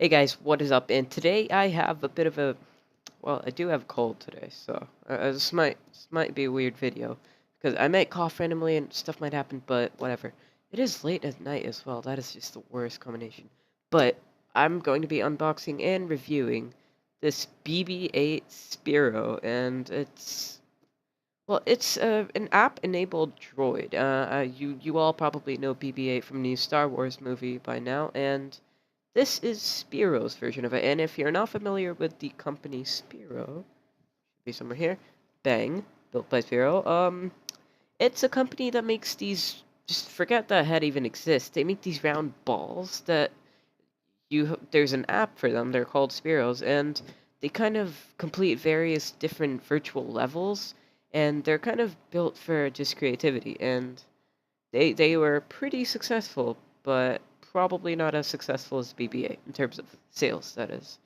Hey guys, what is up? And today I have a bit of a, well, I do have a cold today, so this might be a weird video because I might cough randomly and stuff might happen, but whatever. It is late at night as well. That is just the worst combination. But I'm going to be unboxing and reviewing this BB-8 Sphero, and it's an app-enabled droid. You all probably know BB-8 from the new Star Wars movie by now, and this is Spero's version of it, and if you're not familiar with the company Sphero, should be somewhere here, bang, built by Sphero, it's a company that makes these, just forget that head even exists, they make these round balls that there's an app for them, they're called Speros, and they kind of complete various different virtual levels, and they're kind of built for just creativity, and they were pretty successful, but probably not as successful as BB-8 in terms of sales, that is.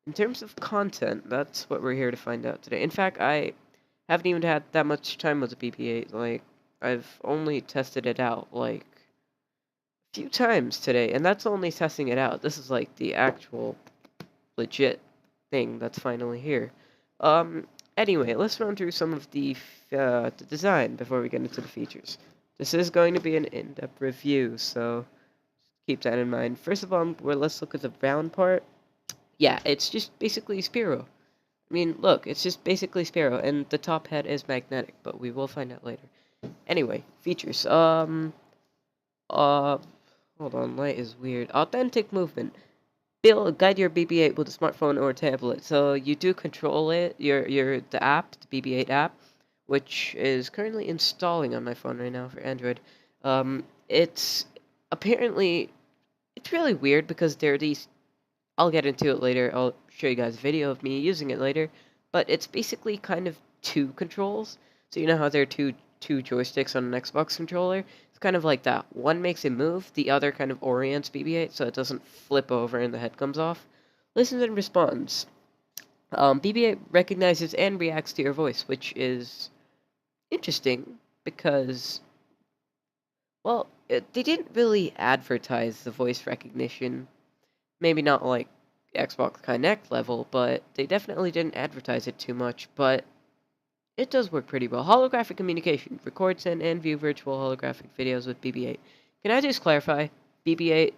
In terms of content, that's what we're here to find out today. In fact, I haven't even had that much time with the BB-8. Like, I've only tested it out, like, a few times today, and that's only testing it out. This is, like, the actual legit thing that's finally here. Um, anyway, let's run through some of the design before we get into the features. This is going to be an in-depth review, so keep that in mind. First of all, let's look at the round part. Yeah, it's just basically Sphero. I mean, look, it's just basically Sphero, and the top head is magnetic, but we will find out later. Anyway, features. Uh, hold on, light is weird. Authentic movement. Guide your BB-8 with a smartphone or a tablet. So you do control it, the app, the BB-8 app, which is currently installing on my phone right now for Android. It's apparently it's really weird because there are these. I'll get into it later. I'll show you guys a video of me using it later. But it's basically kind of two controls. So you know how there are two joysticks on an Xbox controller? It's kind of like that. One makes it move, the other kind of orients BB-8 so it doesn't flip over and the head comes off. Listens and responds. BB-8 recognizes and reacts to your voice, which is interesting because, well, they didn't really advertise the voice recognition. Maybe not like Xbox Kinect level, but they definitely didn't advertise it too much. But it does work pretty well. Holographic communication. Record, send, and view virtual holographic videos with BB-8. Can I just clarify? BB-8...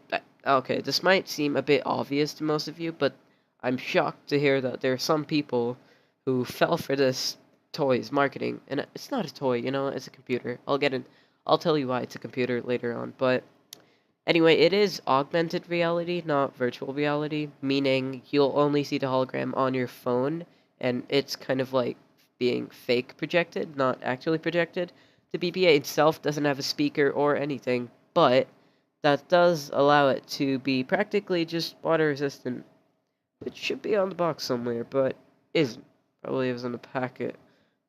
Okay, this might seem a bit obvious to most of you, but I'm shocked to hear that there are some people who fell for this toy's marketing. And it's not a toy, you know, it's a computer. I'll tell you why it's a computer later on, but anyway, it is augmented reality, not virtual reality, meaning you'll only see the hologram on your phone, and it's kind of like being fake projected, not actually projected. The BB-8 itself doesn't have a speaker or anything, but that does allow it to be practically just water resistant, which should be on the box somewhere, but isn't. Probably is in the packet.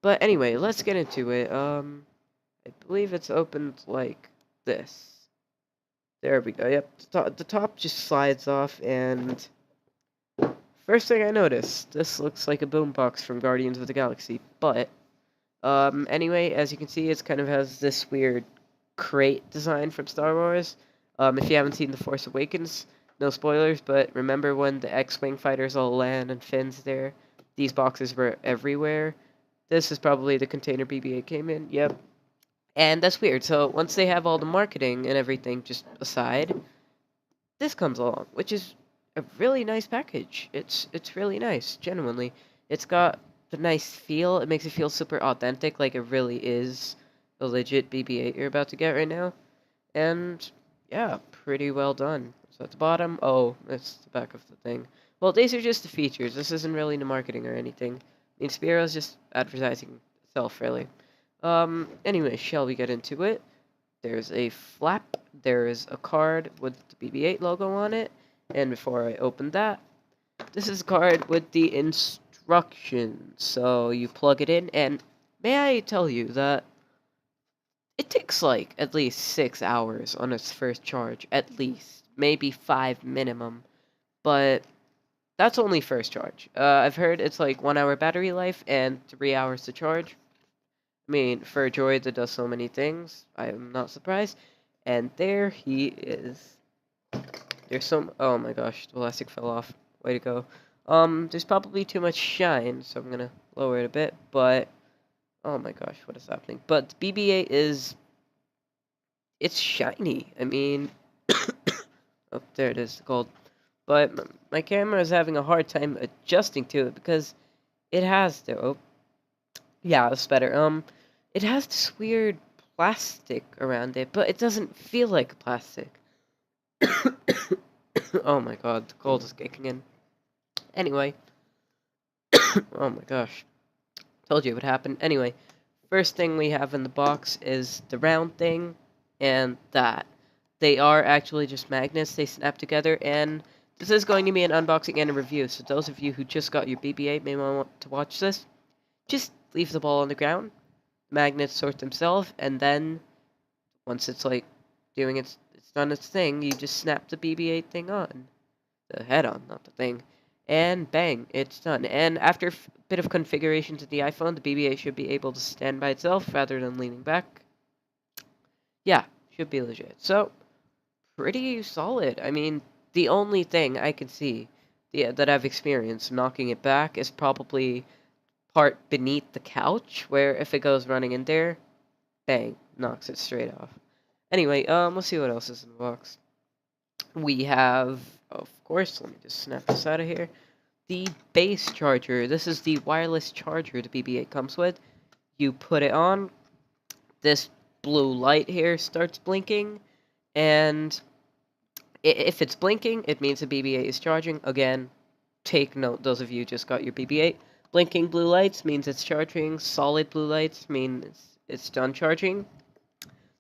But anyway, let's get into it. I believe it's opened like this. There we go. Yep, the top just slides off, and first thing I noticed, this looks like a boombox from Guardians of the Galaxy. But anyway, as you can see, it kind of has this weird crate design from Star Wars. If you haven't seen The Force Awakens, no spoilers, but remember when the X-wing fighters all land and Finn's there? These boxes were everywhere. This is probably the container BB-8 came in. Yep, and that's weird. So once they have all the marketing and everything just aside, this comes along, which is a really nice package. It's really nice, genuinely. It's got the nice feel. It makes it feel super authentic, like it really is a legit BB-8 you're about to get right now. And yeah, pretty well done. So at the bottom, oh, that's the back of the thing. Well, these are just the features. This isn't really the marketing or anything. I mean, Spero's just advertising itself, really. Anyway, shall we get into it? There's a flap, there's a card with the BB-8 logo on it, and before I open that, this is a card with the instructions. So you plug it in, and may I tell you that it takes like at least 6 hours on its first charge, at least, maybe 5 minimum, but that's only first charge. I've heard it's like 1 hour battery life and 3 hours to charge. I mean, for a droid that does so many things, I am not surprised. And there he is. There's some. Oh my gosh, the elastic fell off. Way to go. There's probably too much shine, so I'm gonna lower it a bit. But oh my gosh, what is happening? But BB-8 is it's shiny. I mean, oh there it is, gold. But my camera is having a hard time adjusting to it because it has the. Oh yeah, that's better. It has this weird plastic around it, but it doesn't feel like plastic. Oh my god, the cold is kicking in. Anyway, oh my gosh. Told you it would happen. Anyway, first thing we have in the box is the round thing and that. They are actually just magnets, they snap together, and this is going to be an unboxing and a review, so those of you who just got your BB-8 may want to watch this. Just leave the ball on the ground, magnets sort themselves, and then once it's like doing it's done its thing, you just snap the BB-8 thing on. The head on, not the thing. And bang, it's done. And after a bit of configuration to the iPhone, the BB-8 should be able to stand by itself rather than leaning back. Yeah, should be legit. So, pretty solid. I mean, the only thing I can see that I've experienced knocking it back is probably part beneath the couch, where if it goes running in there, bang, knocks it straight off. Anyway, let's see what else is in the box. We have, of course, let me just snap this out of here. The base charger. This is the wireless charger the BB-8 comes with. You put it on, this blue light here starts blinking, and if it's blinking, it means the BB-8 is charging. Again, take note, those of you who just got your BB-8. Blinking blue lights means it's charging. Solid blue lights mean it's done charging.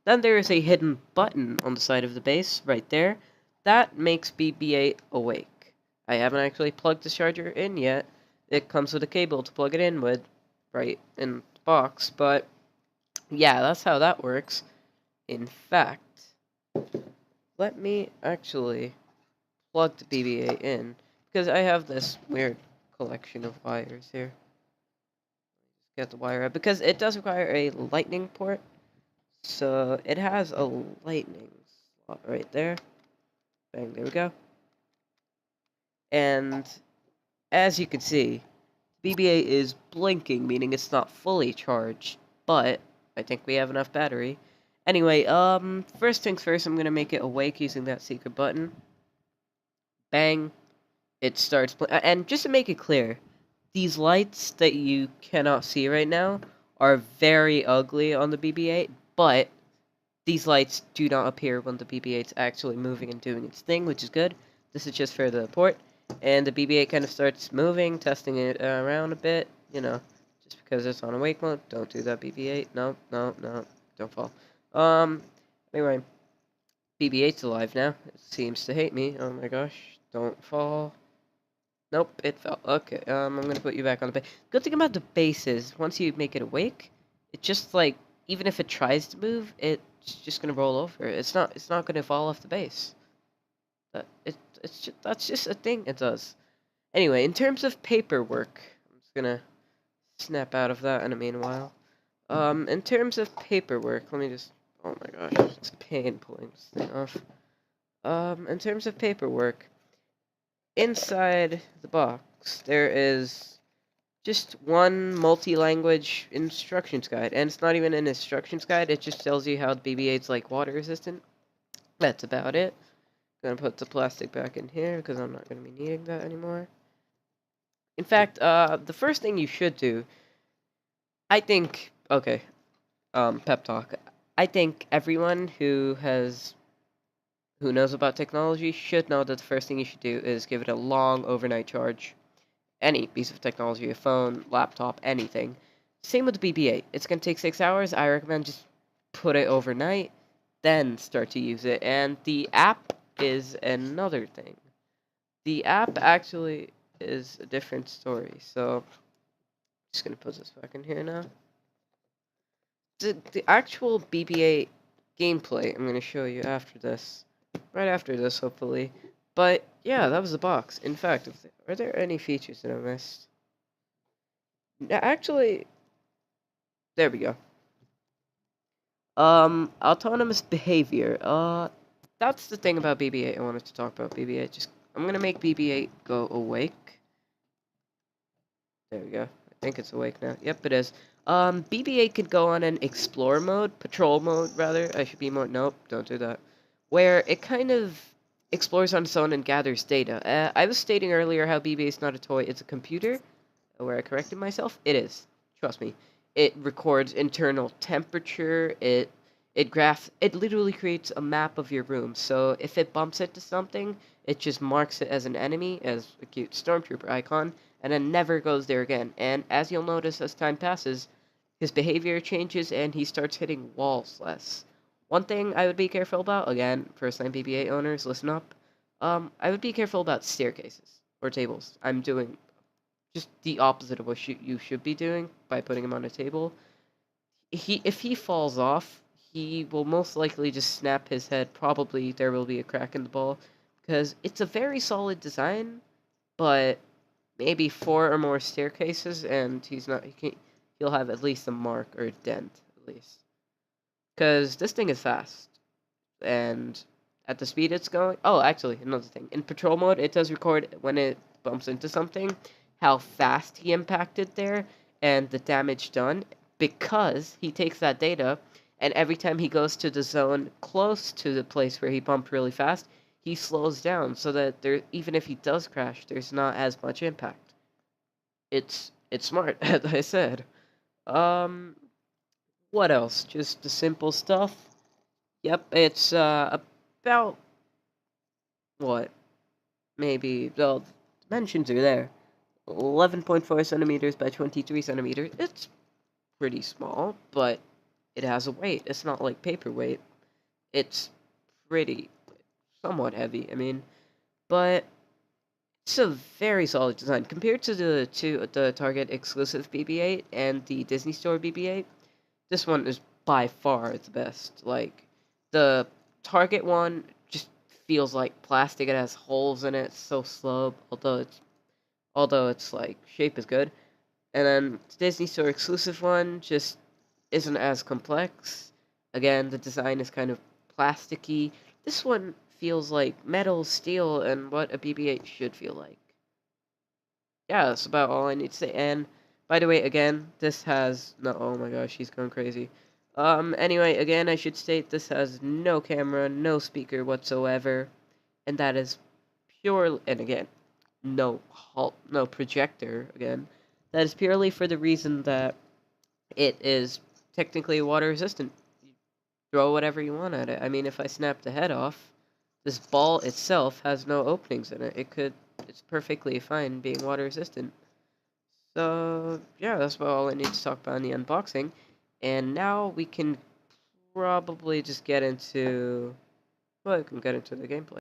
Then there is a hidden button on the side of the base, right there. That makes BB-8 awake. I haven't actually plugged the charger in yet. It comes with a cable to plug it in with, right in the box. But yeah, that's how that works. In fact, let me actually plug the BB-8 in, because I have this weird collection of wires here. Get the wire out, because it does require a lightning port. So it has a lightning slot right there. Bang, there we go. And as you can see, BB-8 is blinking, meaning it's not fully charged, but I think we have enough battery. Anyway, first things first, I'm gonna make it awake using that secret button. Bang, it starts and just to make it clear, these lights that you cannot see right now are very ugly on the BB-8, but these lights do not appear when the BB-8's actually moving and doing its thing, which is good. This is just for the port. And the BB-8 kind of starts moving, testing it around a bit, you know, just because it's on awake mode. Don't do that, BB-8. No, no, no, don't fall. Anyway, BB-8's alive now. It seems to hate me. Oh my gosh, don't fall. Nope, it fell. Okay, I'm gonna put you back on the base. Good thing about the base is, once you make it awake, it just, like, even if it tries to move, it's just gonna roll over. It's not gonna fall off the base. That's just a thing it does. Anyway, in terms of paperwork, I'm just gonna snap out of that in a meanwhile. In terms of paperwork, let me just. Oh my gosh, it's a pain pulling this thing off. In terms of paperwork, inside the box there is just one multi-language instructions guide, and it's not even an instructions guide. It just tells you how the BB-8's like water resistant. That's about it. Gonna put the plastic back in here because I'm not gonna be needing that anymore. In fact, the first thing you should do, I think, okay, pep talk. I think everyone who knows about technology should know that the first thing you should do is give it a long overnight charge. Any piece of technology, a phone, laptop, anything. Same with the BB-8. It's gonna take 6 hours. I recommend just put it overnight, then start to use it. And the app is another thing. The app actually is a different story. So, just gonna put this back in here now. The actual BB-8 gameplay I'm gonna show you after this, right after this, hopefully. But yeah, that was the box. In fact, are there any features that I missed? Actually, there we go. Autonomous behavior. that's the thing about BB-8. I wanted to talk about BB-8. I'm gonna make BB-8 go awake. There we go. I think it's awake now. Yep, it is. BB-8 could go on an explore mode, patrol mode rather. I should be more. Nope, don't do that. Where it kind of explores on its own and gathers data. I was stating earlier how BB-8 is not a toy; it's a computer. Where I corrected myself. It is. Trust me. It records internal temperature. It literally creates a map of your room. So if it bumps into something, it just marks it as an enemy, as a cute stormtrooper icon, and then never goes there again. And as you'll notice as time passes, his behavior changes and he starts hitting walls less. One thing I would be careful about, again, first-time BB-8 owners, listen up. I would be careful about staircases or tables. I'm doing just the opposite of what you should be doing by putting him on a table. If he falls off, he will most likely just snap his head. Probably there will be a crack in the ball because it's a very solid design, but maybe 4 or more staircases and he'll have at least a mark or a dent at least. Because this thing is fast and at the speed it's going. Oh, actually, another thing. In patrol mode, it does record when it bumps into something, how fast he impacted there, and the damage done, because he takes that data, and every time he goes to the zone close to the place where he bumped really fast, he slows down so that even if he does crash, there's not as much impact. It's smart, as I said. Um, what else? Just the simple stuff. Yep, it's about what? Maybe, well, dimensions are there. 11.4 centimeters by 23 centimeters. It's pretty small, but it has a weight. It's not like paperweight. It's pretty, somewhat heavy, I mean, but it's a very solid design. Compared to the Target exclusive BB-8 and the Disney Store BB-8, this one is by far the best. Like, the Target one just feels like plastic. It has holes in it. It's so slow, although its like shape is good. And then the Disney Store exclusive one just isn't as complex. Again, the design is kind of plasticky. This one feels like metal, steel, and what a BB-8 should feel like. Yeah, that's about all I need to say. And by the way, again, this has no. Oh my gosh, she's going crazy. Anyway, again, I should state this has no camera, no speaker whatsoever, and that is pure. And again, no projector. Again, that is purely for the reason that it is technically water resistant. You throw whatever you want at it. I mean, if I snap the head off, this ball itself has no openings in it. It's perfectly fine being water resistant. So, yeah, that's about all I need to talk about in the unboxing. And now we can probably just get into, well, we can get into the gameplay.